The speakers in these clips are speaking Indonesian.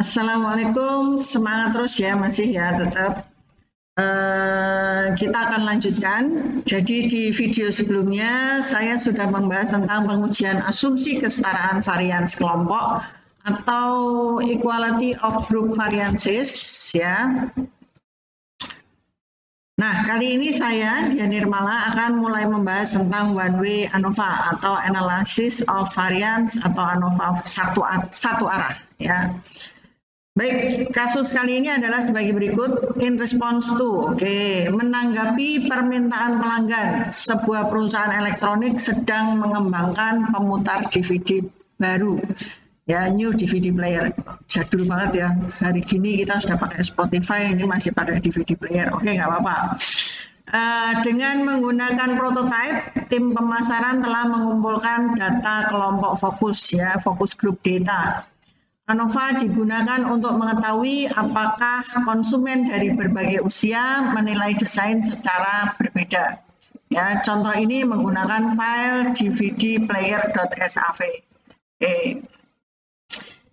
Assalamualaikum, semangat terus ya, masih ya tetap. Kita akan lanjutkan. Jadi di video sebelumnya saya sudah membahas tentang pengujian asumsi kesetaraan varian sekelompok atau equality of group variances ya. Nah, kali ini saya, Dian Nirmala, akan mulai membahas tentang one-way ANOVA atau analysis of variance atau ANOVA satu arah ya. Baik, kasus kali ini adalah sebagai berikut. In response to, menanggapi permintaan pelanggan, sebuah perusahaan elektronik sedang mengembangkan pemutar DVD baru, ya, new DVD player. Jadul banget ya, hari gini kita sudah pakai Spotify, ini masih pakai DVD player. Oke, nggak apa-apa. Dengan menggunakan prototype, tim pemasaran telah mengumpulkan data kelompok fokus, ya, fokus group data. ANOVA digunakan untuk mengetahui apakah konsumen dari berbagai usia menilai desain secara berbeda. Ya, contoh ini menggunakan file dvdplayer.sav.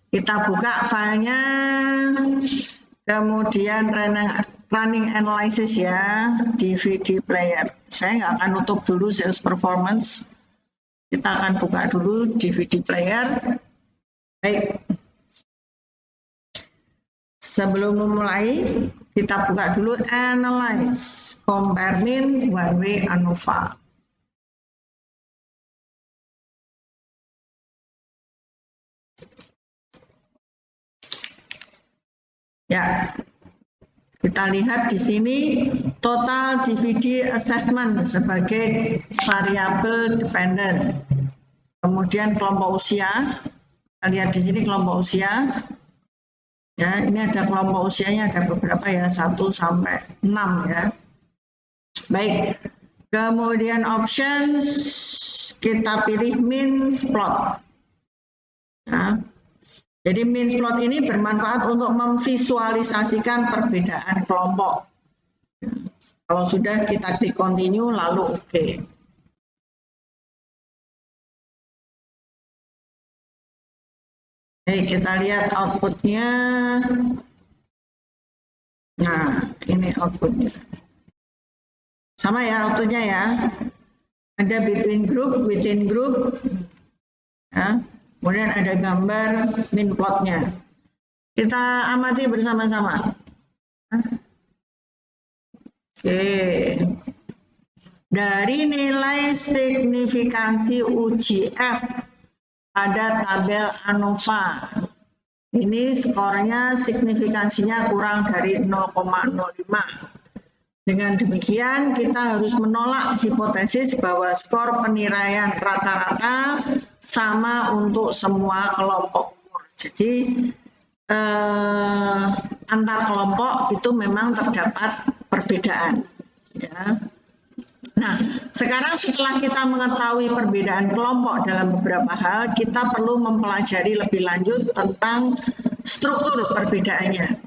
Kita buka filenya, kemudian running analysis ya, DVD player. Saya nggak akan nutup dulu sales performance. Kita akan buka dulu DVD player. Baik. Sebelum memulai, kita buka dulu analyze, compare min, one-way ANOVA. Ya, kita lihat di sini total DVD assessment sebagai variabel dependent. Kemudian kelompok usia, kita lihat di sini kelompok usia. Ya, ini ada kelompok usianya, ada beberapa ya, 1 sampai 6 ya. Baik, kemudian options, kita pilih means plot. Nah, jadi means plot ini bermanfaat untuk memvisualisasikan perbedaan kelompok. Kalau sudah, kita klik continue, lalu oke. Oke, kita lihat outputnya. Nah, ini outputnya. Sama ya outputnya ya. Ada between group, within group. Ya. Kemudian ada gambar min plotnya. Kita amati bersama-sama. Oke. Dari nilai signifikansi UGF pada tabel ANOVA. Ini skornya signifikansinya kurang dari 0,05. Dengan demikian, kita harus menolak hipotesis bahwa skor penilaian rata-rata sama untuk semua kelompok umur. Jadi, antar kelompok itu memang terdapat perbedaan. Ya. Nah, sekarang setelah kita mengetahui perbedaan kelompok dalam beberapa hal, kita perlu mempelajari lebih lanjut tentang struktur perbedaannya.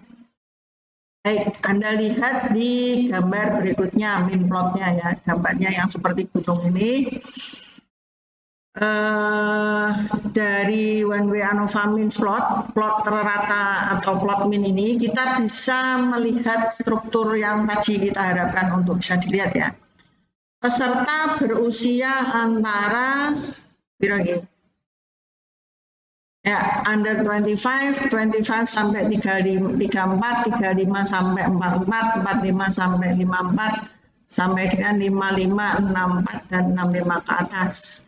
Baik, Anda lihat di gambar berikutnya, min plotnya ya, gambarnya yang seperti gunung ini. Dari one-way ANOVA means plot terrata atau plot min ini, kita bisa melihat struktur yang tadi kita harapkan untuk bisa dilihat ya. Peserta berusia antara under 25 sampai 34, 35 sampai 44, 45 sampai 54, sampai dengan 55, 64 dan 65 ke atas.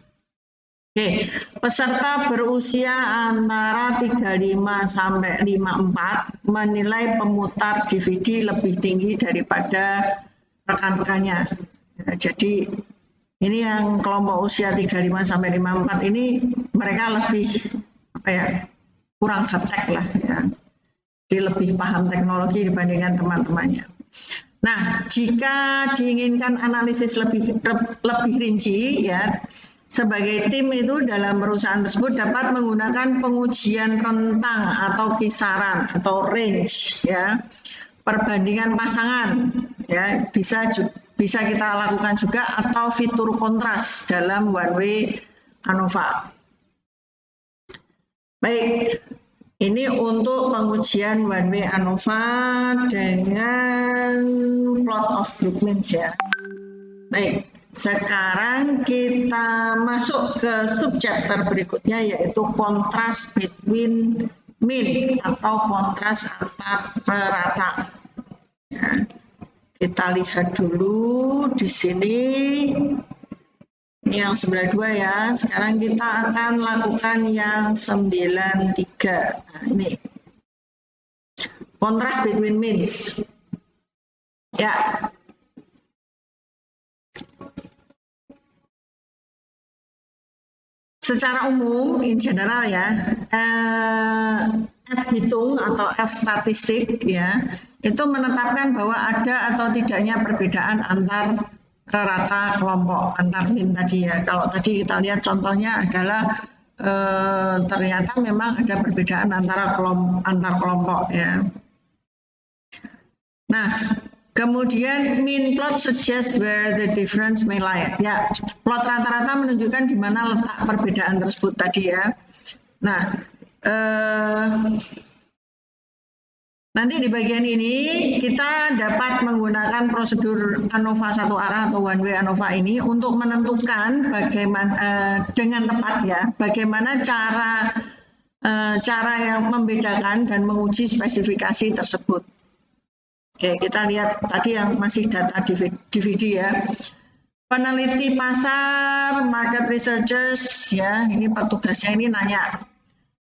Peserta berusia antara 35 sampai 54 menilai pemutar DVD lebih tinggi daripada rekan-rekannya. Jadi ini yang kelompok usia 35 sampai 54 ini mereka lebih kurang gaptek lah ya. Jadi lebih paham teknologi dibandingkan teman-temannya. Nah, jika diinginkan analisis lebih rinci ya, sebagai tim itu dalam perusahaan tersebut dapat menggunakan pengujian rentang atau kisaran atau range ya. Perbandingan pasangan ya, bisa kita lakukan juga atau fitur kontras dalam one-way ANOVA. Baik, Ini untuk pengujian one way ANOVA dengan plot of group means ya. Baik, sekarang kita masuk ke subchapter berikutnya yaitu contrast between mean atau kontras antar rata. Ya, kita lihat dulu di sini. Ini yang 92 ya. Sekarang kita akan lakukan yang 93. Nah, ini. Contrast between means. Ya. Secara umum, in general ya, F hitung atau F statistik ya, itu menetapkan bahwa ada atau tidaknya perbedaan antar rata kelompok, antar min tadi ya. Kalau tadi kita lihat contohnya adalah ternyata memang ada perbedaan antar kelompok ya. Nah, kemudian mean plot suggests where the difference may lie. Ya, plot rata-rata menunjukkan di mana letak perbedaan tersebut tadi ya. Nah, nanti di bagian ini kita dapat menggunakan prosedur ANOVA satu arah atau one way ANOVA ini untuk menentukan bagaimana dengan tepat ya, bagaimana cara yang membedakan dan menguji spesifikasi tersebut. Oke, kita lihat tadi yang masih data DVD ya. Peneliti pasar, market researchers ya, ini petugasnya ini nanya,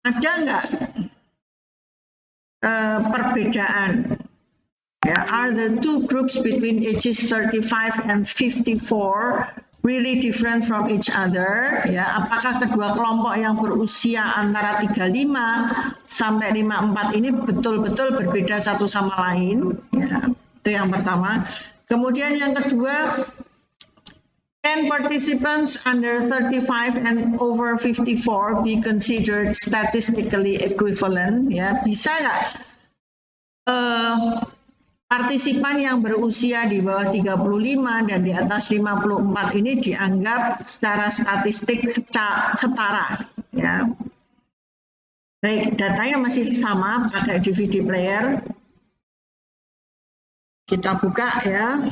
ada nggak perbedaan? Ya, are the two groups between ages 35 and 54 really different from each other? Ya, apakah kedua kelompok yang berusia antara 35 sampai 54 ini betul-betul berbeda satu sama lain? Ya, itu yang pertama. Kemudian yang kedua, can participants under 35 and over 54 be considered statistically equivalent? Ya, bisa nggak partisipan yang berusia di bawah 35 dan di atas 54 ini dianggap secara statistik setara ya. Baik, datanya masih sama pakai DVD player. Kita buka ya.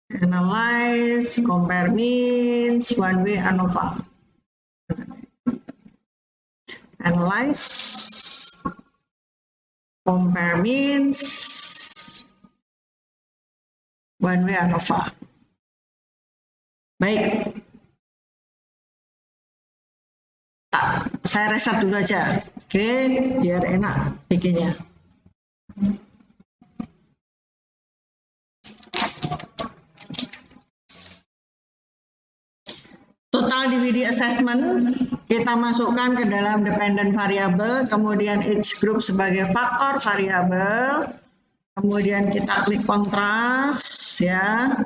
Analyze, compare means, one way ANOVA. Analyze, compare means, one way ANOVA. Baik. Saya reset dulu aja. Oke, biar enak bikinnya. Total DVD assessment kita masukkan ke dalam dependent variable, kemudian each group sebagai faktor variabel, kemudian kita klik kontras ya.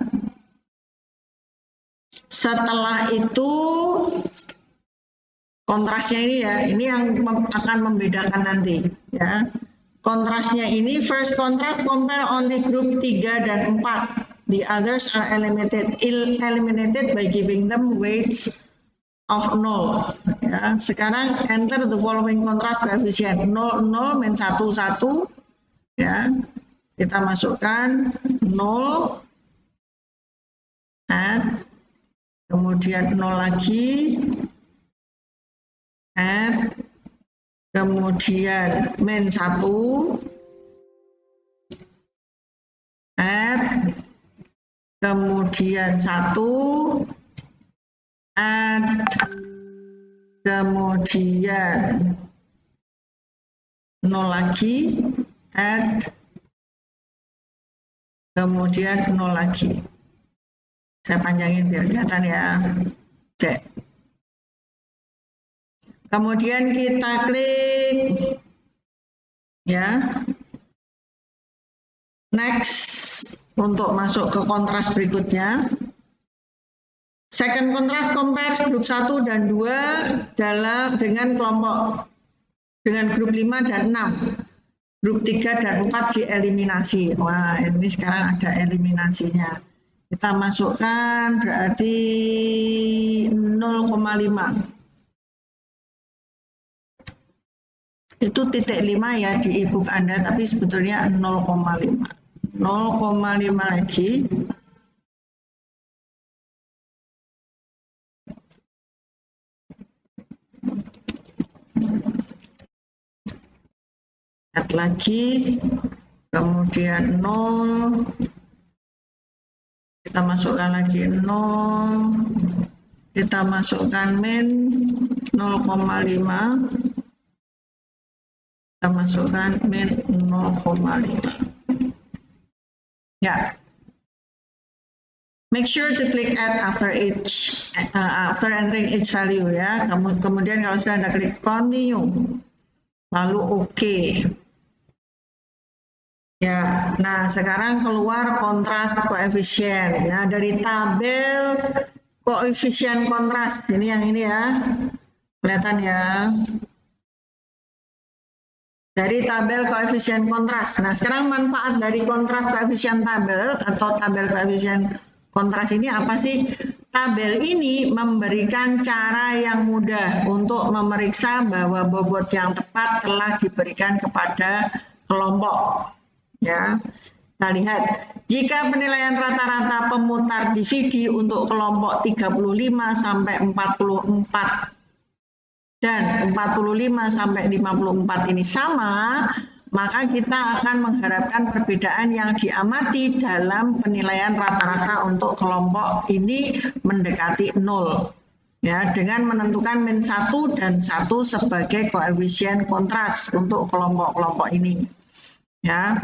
Setelah itu kontrasnya ini ya, ini yang akan membedakan nanti ya. Kontrasnya ini first contrast compare only group 3 dan 4. The others are eliminated by giving them weights of 0. Ya, sekarang enter the following contrast coefficient 0, 0, min 1, 1. Ya, kita masukkan 0, add, kemudian 0 lagi, add, kemudian min 1, add, kemudian 1, add, kemudian 0 lagi, add, kemudian 0 lagi. Saya panjangin biar kelihatan ya. Oke. Kemudian kita klik ya. Next untuk masuk ke kontras berikutnya. Second contrast compare grup 1 dan 2 dengan grup 5 dan 6. Grup 3 dan 4 dieliminasi. Wah, ini sekarang ada eliminasinya. Kita masukkan berarti 0,5. Itu titik 5 ya di e-book Anda, tapi sebetulnya 0,5. 0,5 lagi. Lihat lagi, kemudian 0, kita masukkan lagi 0, kita masukkan min 0,5, kita masukkan min 0,5. Ya. Make sure to click add after entering each value ya. Kemudian kalau sudah Anda klik continue, lalu OK. Ya, nah sekarang keluar kontras koefisien. Nah dari tabel koefisien kontras, ini yang ini ya, kelihatan ya. Dari tabel koefisien kontras. Nah sekarang manfaat dari kontras koefisien tabel atau tabel koefisien kontras ini apa sih? Tabel ini memberikan cara yang mudah untuk memeriksa bahwa bobot yang tepat telah diberikan kepada kelompok. Ya, kita lihat, jika penilaian rata-rata pemutar DVD untuk kelompok 35 sampai 44 dan 45 sampai 54 ini sama, maka kita akan mengharapkan perbedaan yang diamati dalam penilaian rata-rata untuk kelompok ini mendekati 0. Ya, dengan menentukan min 1 dan 1 sebagai koefisien kontras untuk kelompok-kelompok ini. Ya.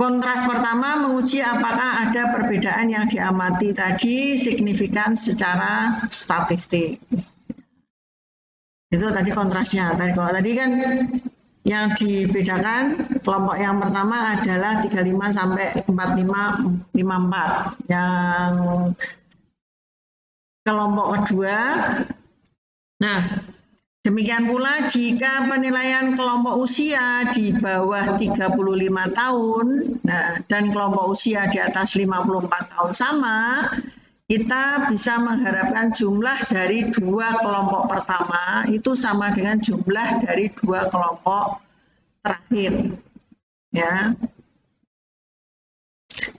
Kontras pertama menguji apakah ada perbedaan yang diamati tadi signifikan secara statistik. Itu tadi kontrasnya. Tadi kan yang dibedakan kelompok yang pertama adalah 35 sampai 45 54. Yang kelompok kedua, nah demikian pula jika penilaian kelompok usia di bawah 35 tahun dan kelompok usia di atas 54 tahun sama, kita bisa mengharapkan jumlah dari dua kelompok pertama itu sama dengan jumlah dari dua kelompok terakhir. Ya.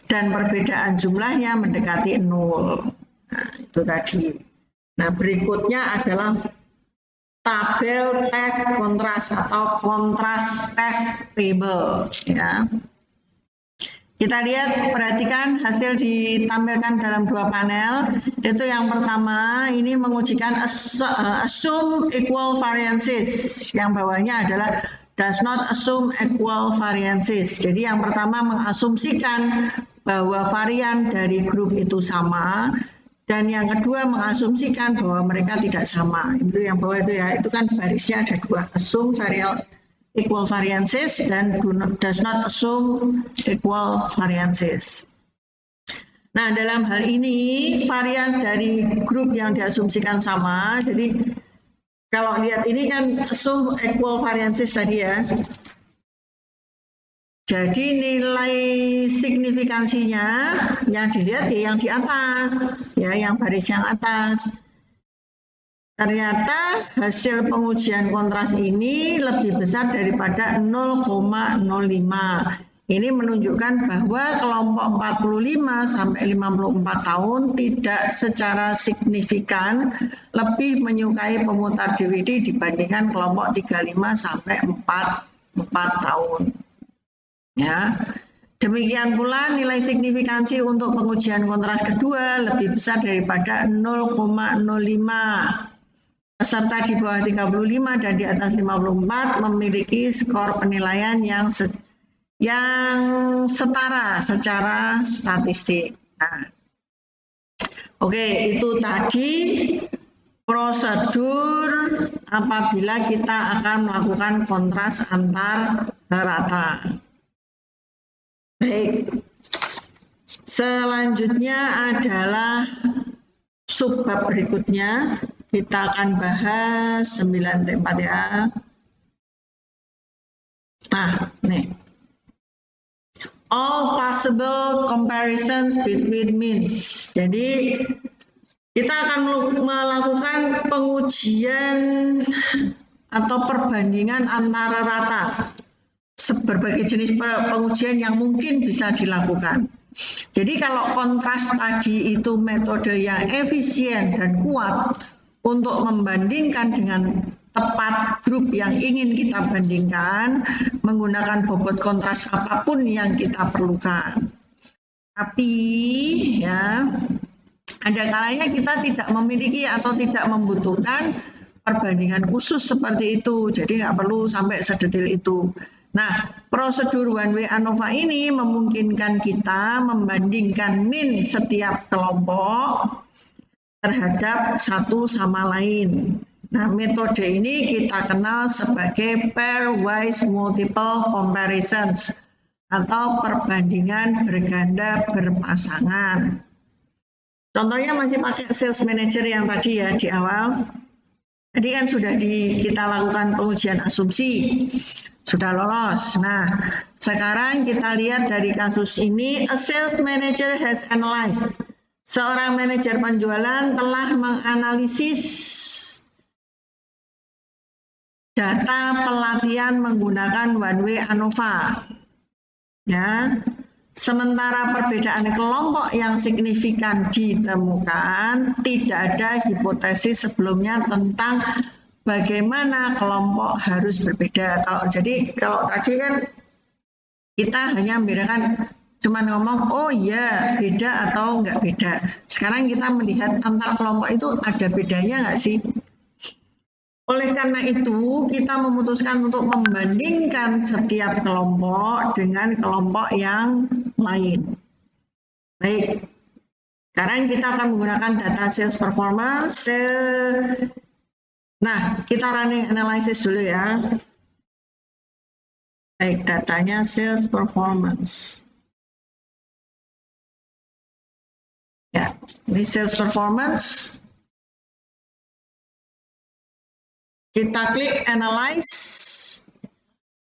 Dan perbedaan jumlahnya mendekati 0. Nah, itu tadi. Nah, berikutnya adalah tabel tes kontras atau kontras test table ya. Kita lihat, perhatikan hasil ditampilkan dalam dua panel. Itu yang pertama, ini mengujikan assume equal variances. Yang bawahnya adalah does not assume equal variances. Jadi yang pertama mengasumsikan bahwa varian dari grup itu sama. Dan yang kedua mengasumsikan bahwa mereka tidak sama. Itu yang bawah itu ya, itu kan barisnya ada dua, assume equal variances dan does not assume equal variances. Nah, dalam hal ini varians dari grup yang diasumsikan sama. Jadi kalau lihat ini kan assume equal variances tadi ya. Jadi nilai signifikansinya yang dilihat ya yang di atas, ya yang baris yang atas. Ternyata hasil pengujian kontras ini lebih besar daripada 0,05. Ini menunjukkan bahwa kelompok 45 sampai 54 tahun tidak secara signifikan lebih menyukai pemutar DVD dibandingkan kelompok 35 sampai 44 tahun. Ya. Demikian pula nilai signifikansi untuk pengujian kontras kedua lebih besar daripada 0,05. Peserta di bawah 35 dan di atas 54 memiliki skor penilaian yang setara secara statistik. Nah, oke, itu tadi prosedur apabila kita akan melakukan kontras antar rata. Baik, selanjutnya adalah subbab berikutnya. Kita akan bahas 9T4 ya. Nah, nih. All possible comparisons between means. Jadi, kita akan melakukan pengujian atau perbandingan antara rata berbagai jenis pengujian yang mungkin bisa dilakukan. Jadi kalau kontras tadi itu metode yang efisien dan kuat untuk membandingkan dengan tepat grup yang ingin kita bandingkan menggunakan bobot kontras apapun yang kita perlukan. Tapi ya ada kalanya kita tidak memiliki atau tidak membutuhkan perbandingan khusus seperti itu, jadi nggak perlu sampai sedetail itu. Nah, prosedur one way ANOVA ini memungkinkan kita membandingkan min setiap kelompok terhadap satu sama lain. Nah, metode ini kita kenal sebagai pairwise multiple comparisons atau perbandingan berganda berpasangan. Contohnya masih pakai sales manager yang tadi ya di awal. Tadi kan sudah kita lakukan pengujian asumsi, sudah lolos. Nah, sekarang kita lihat dari kasus ini, a sales manager has analyzed. Seorang manajer penjualan telah menganalisis data pelatihan menggunakan one way ANOVA. Ya. Sementara perbedaan kelompok yang signifikan ditemukan, tidak ada hipotesis sebelumnya tentang bagaimana kelompok harus berbeda. Jadi kalau tadi kan kita hanya membedakan, cuma ngomong, oh ya beda atau enggak beda. Sekarang kita melihat antar kelompok itu ada bedanya enggak sih? Oleh karena itu, kita memutuskan untuk membandingkan setiap kelompok dengan kelompok yang lain. Baik, sekarang kita akan menggunakan data sales performance. Nah, kita running analysis dulu ya. Baik, datanya sales performance. Ya, ini sales performance. Kita klik analyze,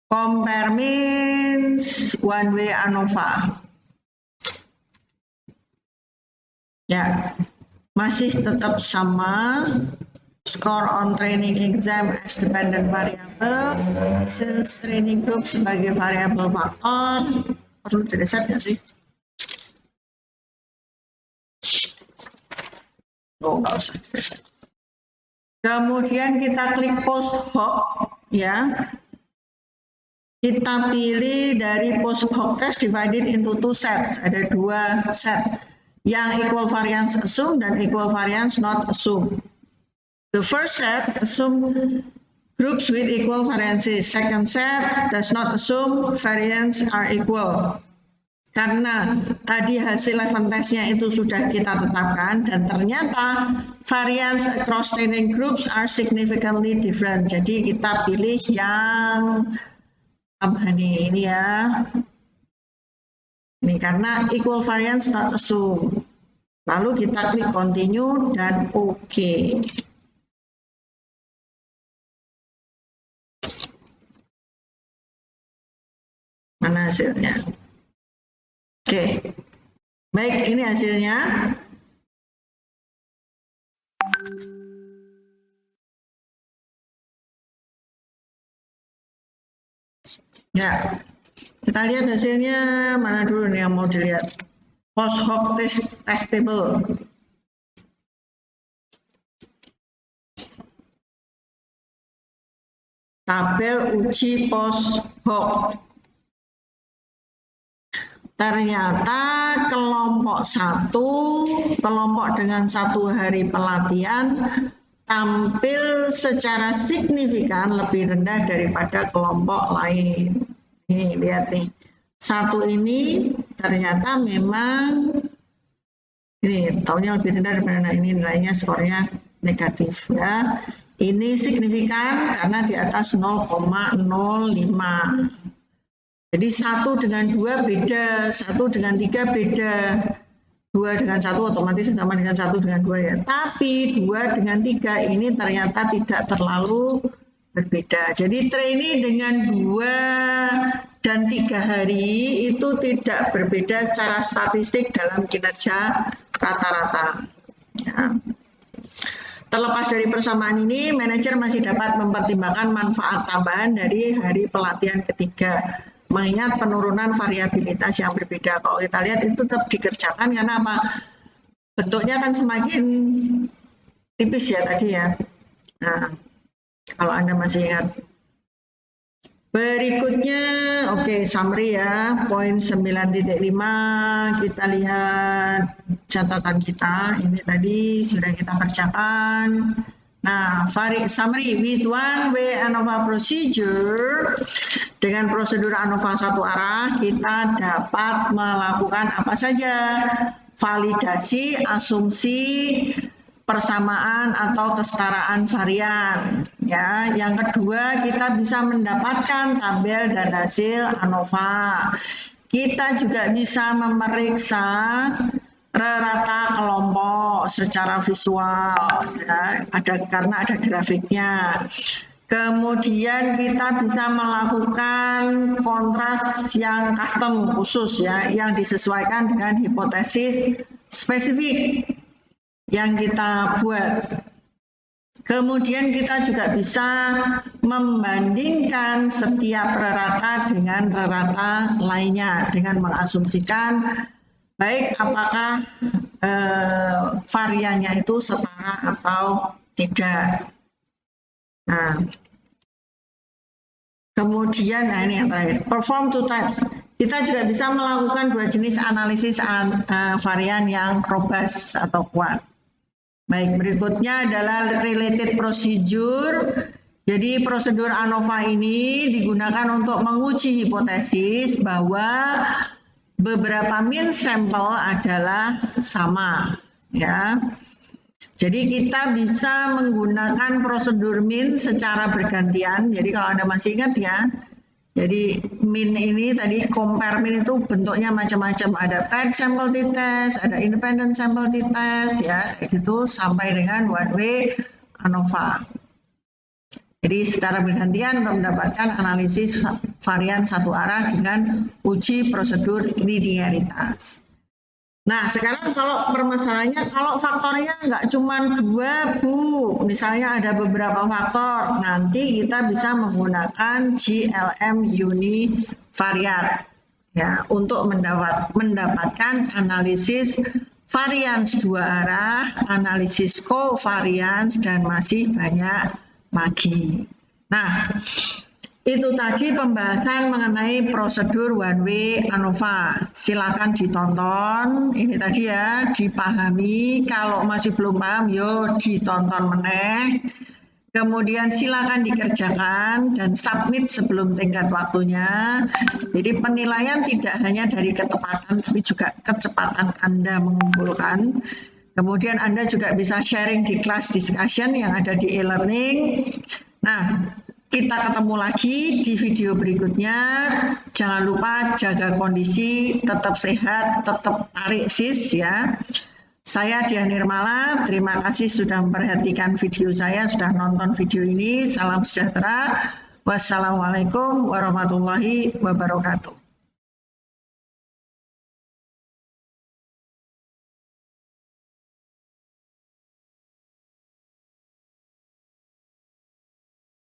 compare means one way ANOVA. Ya, masih tetap sama. Score on training exam as dependent variable, sales training group sebagai variable faktor. Perlu direset nggak sih? Oh, nggak usah direset. Kemudian kita klik post hoc, ya. Kita pilih dari post hoc test divided into two sets. Ada dua set, yang equal variance assume dan equal variance not assume. The first set assume groups with equal variances. Second set does not assume variance are equal. Karena tadi hasil event testnya itu sudah kita tetapkan dan ternyata variance across training groups are significantly different. Jadi kita pilih yang ini ya. Ini karena equal variance not assume. Lalu kita klik continue dan OK. Mana hasilnya? Oke, baik, ini hasilnya. Ya, kita lihat hasilnya mana dulu nih yang mau dilihat. Post hoc test table. Tabel uji post hoc. Ternyata kelompok 1, kelompok dengan 1 hari pelatihan tampil secara signifikan lebih rendah daripada kelompok lain. Nih, lihat nih. 1 ini ternyata memang ini tahunnya lebih rendah daripada ini, nilainya skornya negatif ya. Ini signifikan karena di atas 0,05. Jadi 1 dengan 2 beda, 1 dengan 3 beda, 2 dengan 1 otomatis sama dengan 1 dengan 2 ya. Tapi 2 dengan 3 ini ternyata tidak terlalu berbeda. Jadi trainee dengan 2 dan 3 hari itu tidak berbeda secara statistik dalam kinerja rata-rata. Ya. Terlepas dari persamaan ini, manajer masih dapat mempertimbangkan manfaat tambahan dari hari pelatihan ketiga. Mengingat penurunan variabilitas yang berbeda. Kalau kita lihat itu tetap dikerjakan karena apa? Bentuknya kan semakin tipis ya tadi ya. Nah, kalau Anda masih ingat. Berikutnya, oke, summary ya, poin 9.5, kita lihat catatan kita, ini tadi sudah kita kerjakan. Nah, summary with one way ANOVA procedure, dengan prosedur ANOVA satu arah, kita dapat melakukan apa saja? Validasi, asumsi, persamaan atau kesetaraan varian. Ya, yang kedua kita bisa mendapatkan tabel dan hasil ANOVA. Kita juga bisa memeriksa rata kelompok secara visual, ya, karena ada grafiknya. Kemudian kita bisa melakukan kontras yang custom khusus ya, yang disesuaikan dengan hipotesis spesifik yang kita buat. Kemudian kita juga bisa membandingkan setiap rerata dengan rerata lainnya dengan mengasumsikan baik apakah variannya itu setara atau tidak. Nah, kemudian ini yang terakhir, perform two types. Kita juga bisa melakukan dua jenis analisis varian yang robust atau kuat. Baik, berikutnya adalah related procedure. Jadi prosedur ANOVA ini digunakan untuk menguji hipotesis bahwa beberapa mean sampel adalah sama, ya. Jadi kita bisa menggunakan prosedur mean secara bergantian. Jadi kalau Anda masih ingat ya, jadi mean ini tadi compare mean itu bentuknya macam-macam, ada paired sample t-test, ada independent sample t-test ya, gitu sampai dengan one way ANOVA. Jadi secara bergantian untuk mendapatkan analisis varian satu arah dengan uji prosedur linearitas. Nah, sekarang kalau permasalahannya, kalau faktornya nggak cuma 2, Bu. Misalnya ada beberapa faktor, nanti kita bisa menggunakan GLM univariat ya, untuk mendapatkan analisis varians dua arah, analisis covariance, dan masih banyak lagi. Nah, itu tadi pembahasan mengenai prosedur one way ANOVA. Silakan ditonton. Ini tadi ya, dipahami. Kalau masih belum paham, yo ditonton meneh. Kemudian silakan dikerjakan dan submit sebelum tenggat waktunya. Jadi penilaian tidak hanya dari ketepatan, tapi juga kecepatan Anda mengumpulkan. Kemudian Anda juga bisa sharing di class discussion yang ada di e-learning. Nah, kita ketemu lagi di video berikutnya. Jangan lupa jaga kondisi, tetap sehat, tetap tarik sis ya. Saya Dian Nirmala, terima kasih sudah memperhatikan video saya, sudah nonton video ini. Salam sejahtera. Wassalamualaikum warahmatullahi wabarakatuh.